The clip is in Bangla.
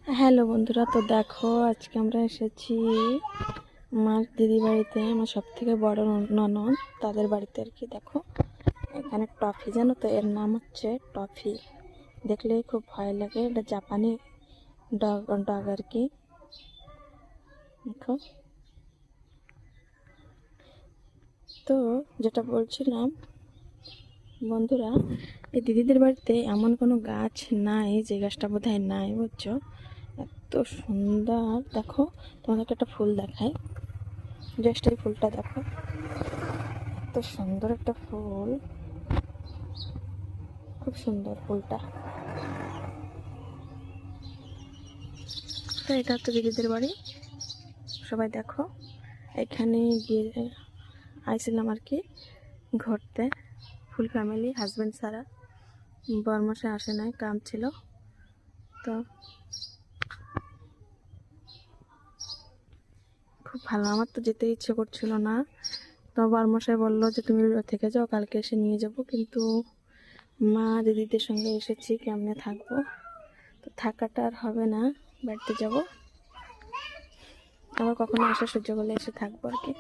হ্যালো বন্ধুরা, তো দেখো আজকে আমরা এসেছি আমার দিদি বাড়িতে, আমার সব থেকে বড় ননদ তাদের বাড়িতে আর কি। দেখো এখানে টফি, জানো তো এর নাম হচ্ছে টফি। দেখলেই খুব ভয় লাগে, এটা জাপানি ডগ ডগ আর কি। দেখো, তো যেটা বলছিলাম বন্ধুরা, এই দিদিদের বাড়িতে এমন কোনো গাছ নাই যে গাছটা বোধহয় নাই, বুঝছো? এত সুন্দর। দেখো তোমাদেরকে একটা ফুল দেখাই, জাস্ট এই ফুলটা দেখো, এত সুন্দর একটা ফুল, খুব সুন্দর ফুলটা। তো এটা তো দিদিদের বাড়ি, সবাই দেখো। এখানে গিয়ে আইছিলাম আর কি ঘুরতে, ফুল ফ্যামিলি, হাজব্যান্ড ছাড়া। বরমাসে আসে নাই, কাম ছিল। তো খুব ভালো, আমার তো যেতে ইচ্ছে করছিল না। তো বরমশাই বললো যে তুমি থেকে যাও, কালকে এসে নিয়ে যাব। কিন্তু মা দিদিদের সঙ্গে এসেছি, কেমনে থাকবো? তো থাকাটা আর হবে না, বাড়িতে যাব। আবার কখনো আসার সুযোগ হলে এসে থাকবো আর কি।